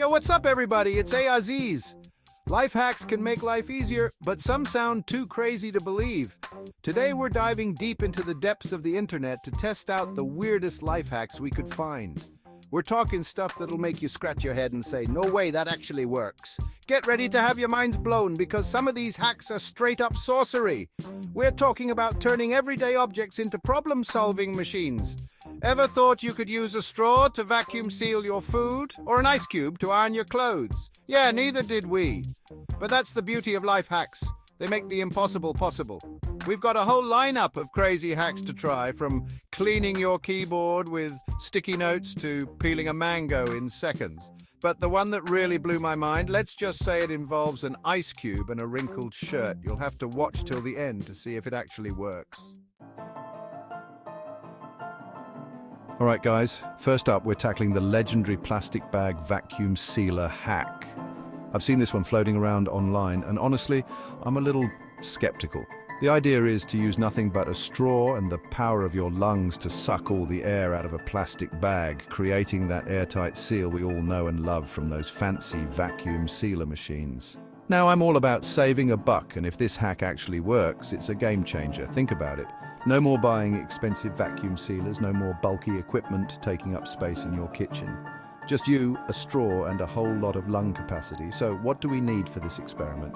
Yo, what's up, everybody? It's Aziz. Life hacks can make life easier, but some sound too crazy to believe. Today, we're diving deep into the depths of the internet to test out the weirdest life hacks we could find. We're talking stuff that'll make you scratch your head and say, no way, that actually works. Get ready to have your minds blown because some of these hacks are straight up sorcery. We're talking about turning everyday objects into problem-solving machines. Ever thought you could use a straw to vacuum seal your food or an ice cube to iron your clothes? Yeah, neither did we. But that's the beauty of life hacks. They make the impossible possible. We've got a whole lineup of crazy hacks to try, from cleaning your keyboard with sticky notes to peeling a mango in seconds. But the one that really blew my mind, let's just say it involves an ice cube and a wrinkled shirt. You'll have to watch till the end to see if it actually works. All right, guys, first up, we're tackling the legendary plastic bag vacuum sealer hack. I've seen this one floating around online, and honestly, I'm a little skeptical. The idea is to use nothing but a straw and the power of your lungs to suck all the air out of a plastic bag, creating that airtight seal we all know and love from those fancy vacuum sealer machines. Now, I'm all about saving a buck, and if this hack actually works, it's a game changer. Think about it. No more buying expensive vacuum sealers, no more bulky equipment taking up space in your kitchen. Just you, a straw, and a whole lot of lung capacity. So what do we need for this experiment?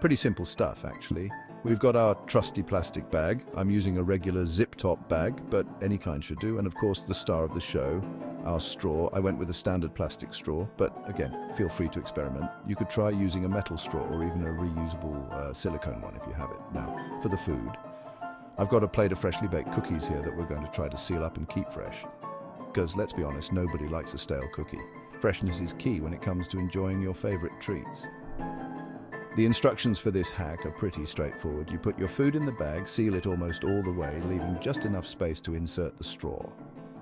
Pretty simple stuff, actually. We've got our trusty plastic bag. I'm using a regular zip-top bag, but any kind should do. And of course, the star of the show, our straw. I went with a standard plastic straw, but again, feel free to experiment. You could try using a metal straw or even a reusable silicone one if you have it. Now, for the food, I've got a plate of freshly baked cookies here that we're going to try to seal up and keep fresh. Because let's be honest, nobody likes a stale cookie. Freshness is key when it comes to enjoying your favorite treats. The instructions for this hack are pretty straightforward. You put your food in the bag, seal it almost all the way, leaving just enough space to insert the straw.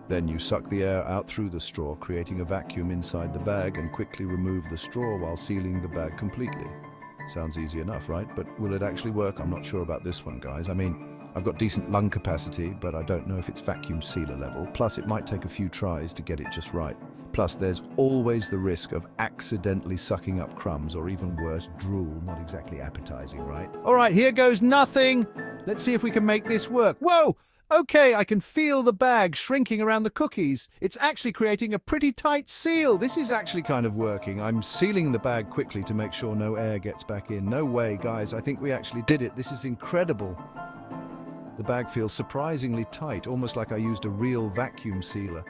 Then you suck the air out through the straw, creating a vacuum inside the bag, and quickly remove the straw while sealing the bag completely. Sounds easy enough, right? But will it actually work? I'm not sure about this one, guys. I mean, I've got decent lung capacity, but I don't know if it's vacuum sealer level. Plus, it might take a few tries to get it just right. Plus, there's always the risk of accidentally sucking up crumbs, or even worse, drool. Not exactly appetizing, right? All right, here goes nothing. Let's see if we can make this work. Whoa! Okay, I can feel the bag shrinking around the cookies. It's actually creating a pretty tight seal. This is actually kind of working. I'm sealing the bag quickly to make sure no air gets back in. No way, guys. I think we actually did it. This is incredible. The bag feels surprisingly tight, almost like I used a real vacuum sealer.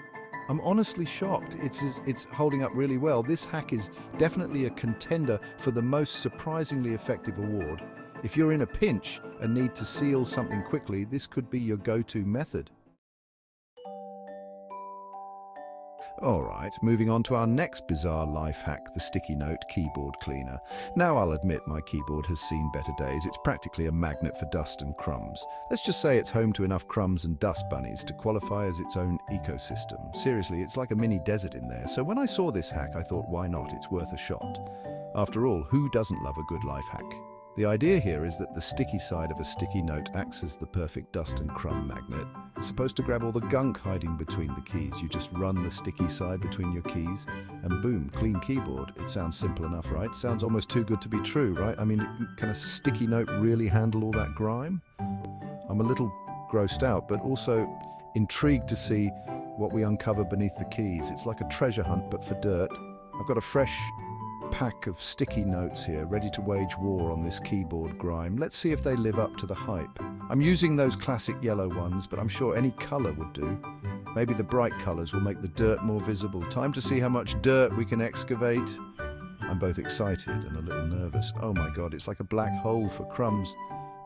I'm honestly shocked. It's holding up really well. This hack is definitely a contender for the most surprisingly effective award. If you're in a pinch and need to seal something quickly, this could be your go-to method. All right, moving on to our next bizarre life hack, the sticky note keyboard cleaner. Now, I'll admit my keyboard has seen better days. It's practically a magnet for dust and crumbs. Let's just say it's home to enough crumbs and dust bunnies to qualify as its own ecosystem. Seriously, it's like a mini desert in there. So when I saw this hack, I thought, why not? It's worth a shot. After all, who doesn't love a good life hack? The idea here is that the sticky side of a sticky note acts as the perfect dust and crumb magnet. It's supposed to grab all the gunk hiding between the keys. You just run the sticky side between your keys and boom, clean keyboard. It sounds simple enough, right? Sounds almost too good to be true, right? I mean, can a sticky note really handle all that grime? I'm a little grossed out, but also intrigued to see what we uncover beneath the keys. It's like a treasure hunt, but for dirt. I've got a fresh pack of sticky notes here, ready to wage war on this keyboard grime. Let's see if they live up to the hype. I'm using those classic yellow ones, but I'm sure any color would do. Maybe the bright colors will make the dirt more visible. Time to see how much dirt we can excavate. I'm both excited and a little nervous. Oh my God, it's like a black hole for crumbs.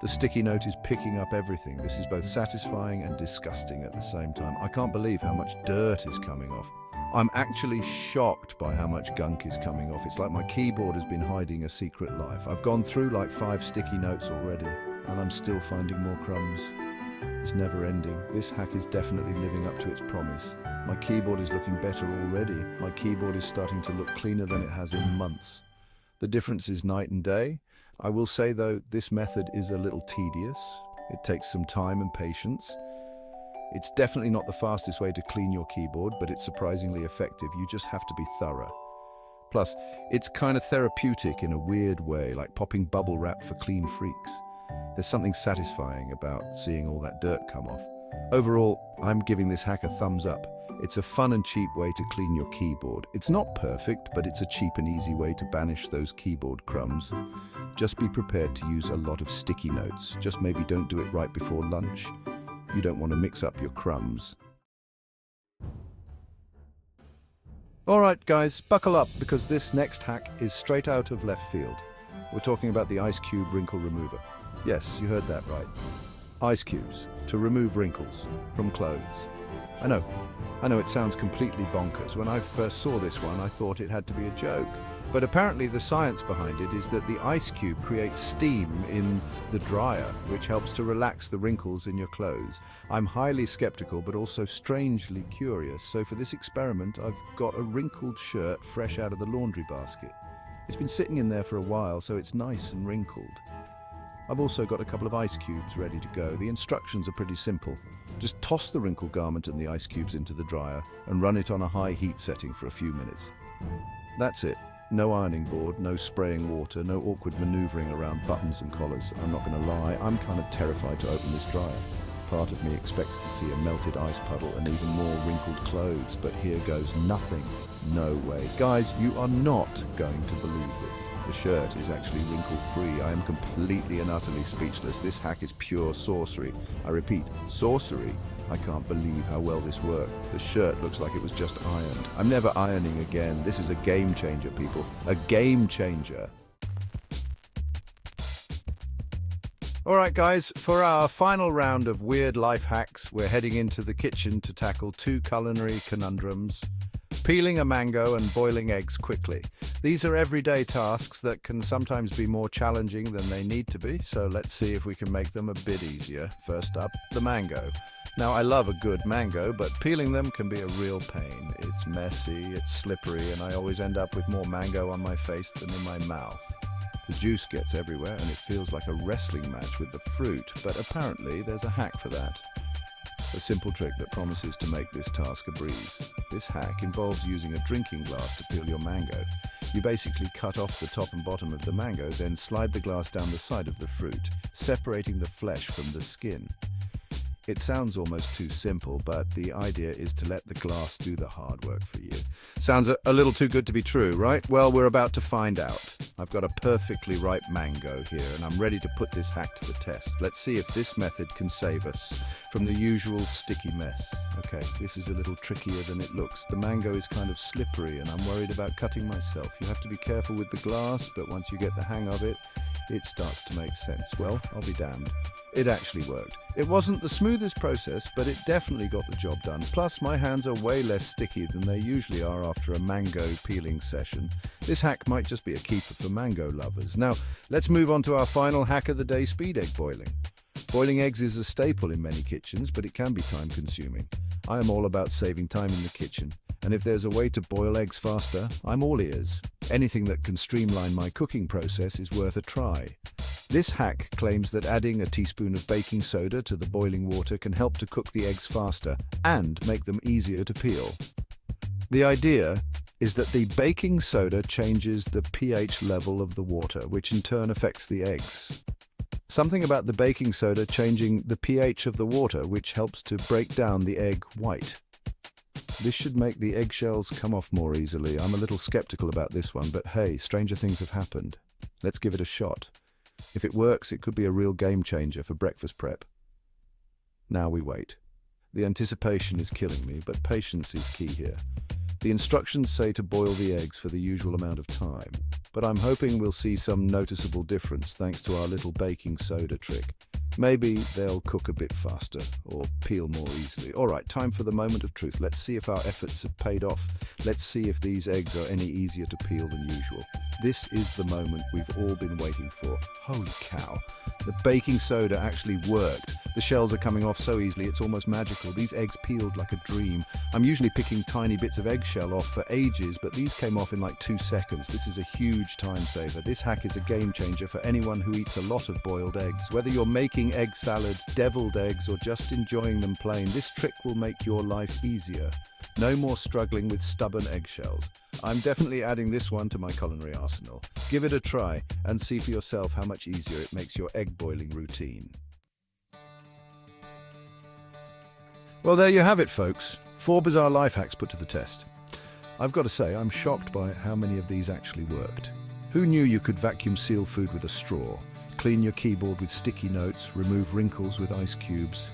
The sticky note is picking up everything. This is both satisfying and disgusting at the same time. I can't believe how much dirt is coming off. I'm actually shocked by how much gunk is coming off. It's like my keyboard has been hiding a secret life. I've gone through like 5 sticky notes already, and I'm still finding more crumbs. It's never ending. This hack is definitely living up to its promise. My keyboard is looking better already. My keyboard is starting to look cleaner than it has in months. The difference is night and day. I will say though, this method is a little tedious. It takes some time and patience. It's definitely not the fastest way to clean your keyboard, but it's surprisingly effective. You just have to be thorough. Plus, it's kind of therapeutic in a weird way, like popping bubble wrap for clean freaks. There's something satisfying about seeing all that dirt come off. Overall, I'm giving this hack a thumbs up. It's a fun and cheap way to clean your keyboard. It's not perfect, but it's a cheap and easy way to banish those keyboard crumbs. Just be prepared to use a lot of sticky notes. Just maybe don't do it right before lunch. You don't want to mix up your crumbs. All right, guys, buckle up because this next hack is straight out of left field. We're talking about the Ice Cube Wrinkle Remover. Yes, you heard that right. Ice cubes to remove wrinkles from clothes. I know it sounds completely bonkers. When I first saw this one, I thought it had to be a joke. But apparently the science behind it is that the ice cube creates steam in the dryer, which helps to relax the wrinkles in your clothes. I'm highly skeptical, but also strangely curious. So for this experiment, I've got a wrinkled shirt fresh out of the laundry basket. It's been sitting in there for a while, so it's nice and wrinkled. I've also got a couple of ice cubes ready to go. The instructions are pretty simple. Just toss the wrinkled garment and the ice cubes into the dryer and run it on a high heat setting for a few minutes. That's it. No ironing board, no spraying water, no awkward maneuvering around buttons and collars. I'm not going to lie, I'm kind of terrified to open this dryer. Part of me expects to see a melted ice puddle and even more wrinkled clothes, but here goes nothing. No way. Guys, you are not going to believe this. The shirt is actually wrinkle-free. I am completely and utterly speechless. This hack is pure sorcery. I repeat, sorcery. I can't believe how well this worked. The shirt looks like it was just ironed. I'm never ironing again. This is a game changer, people. A game changer. All right, guys, for our final round of weird life hacks, we're heading into the kitchen to tackle two culinary conundrums: peeling a mango and boiling eggs quickly. These are everyday tasks that can sometimes be more challenging than they need to be, so let's see if we can make them a bit easier. First up, the mango. Now, I love a good mango, but peeling them can be a real pain. It's messy, it's slippery, and I always end up with more mango on my face than in my mouth. The juice gets everywhere, and it feels like a wrestling match with the fruit, but apparently there's a hack for that. A simple trick that promises to make this task a breeze. This hack involves using a drinking glass to peel your mango. You basically cut off the top and bottom of the mango, then slide the glass down the side of the fruit, separating the flesh from the skin. It sounds almost too simple, but the idea is to let the glass do the hard work for you. Sounds a little too good to be true, right? Well, we're about to find out. I've got a perfectly ripe mango here, and I'm ready to put this hack to the test. Let's see if this method can save us from the usual sticky mess. Okay, this is a little trickier than it looks. The mango is kind of slippery, and I'm worried about cutting myself. You have to be careful with the glass, but once you get the hang of it, it starts to make sense. Well, I'll be damned. It actually worked. It wasn't the smoothest process, but it definitely got the job done. Plus, my hands are way less sticky than they usually are after a mango peeling session. This hack might just be a keeper for mango lovers. Now, let's move on to our final hack of the day: speed egg boiling. Boiling eggs is a staple in many kitchens, but it can be time-consuming. I am all about saving time in the kitchen, and if there's a way to boil eggs faster, I'm all ears. Anything that can streamline my cooking process is worth a try. This hack claims that adding a teaspoon of baking soda to the boiling water can help to cook the eggs faster and make them easier to peel. The idea is that the baking soda changes the pH level of the water, which in turn affects the eggs. Something about the baking soda changing the pH of the water, which helps to break down the egg white. This should make the eggshells come off more easily. I'm a little skeptical about this one, but hey, stranger things have happened. Let's give it a shot. If it works, it could be a real game changer for breakfast prep. Now we wait. The anticipation is killing me, but patience is key here. The instructions say to boil the eggs for the usual amount of time, but I'm hoping we'll see some noticeable difference thanks to our little baking soda trick. Maybe they'll cook a bit faster or peel more easily. All right, time for the moment of truth. Let's see if our efforts have paid off. Let's see if these eggs are any easier to peel than usual. This is the moment we've all been waiting for. Holy cow, the baking soda actually worked. The shells are coming off so easily, it's almost magical. These eggs peeled like a dream. I'm usually picking tiny bits of eggshell off for ages, but these came off in like 2 seconds. This is a huge time saver. This hack is a game changer for anyone who eats a lot of boiled eggs. Whether you're making egg salad, deviled eggs, or just enjoying them plain, this trick will make your life easier. No more struggling with stubborn eggshells. I'm definitely adding this one to my culinary arsenal. Give it a try and see for yourself how much easier it makes your egg boiling routine. Well, there you have it, folks. 4 bizarre life hacks put to the test. I've got to say, I'm shocked by how many of these actually worked. Who knew you could vacuum seal food with a straw, clean your keyboard with sticky notes, remove wrinkles with ice cubes,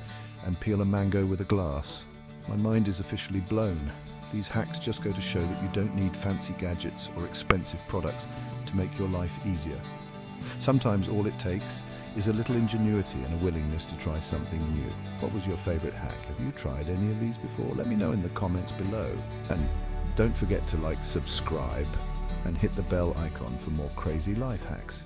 and peel a mango with a glass? My mind is officially blown. These hacks just go to show that you don't need fancy gadgets or expensive products to make your life easier. Sometimes all it takes is a little ingenuity and a willingness to try something new. What was your favorite hack? Have you tried any of these before? Let me know in the comments below. And don't forget to subscribe and hit the bell icon for more crazy life hacks.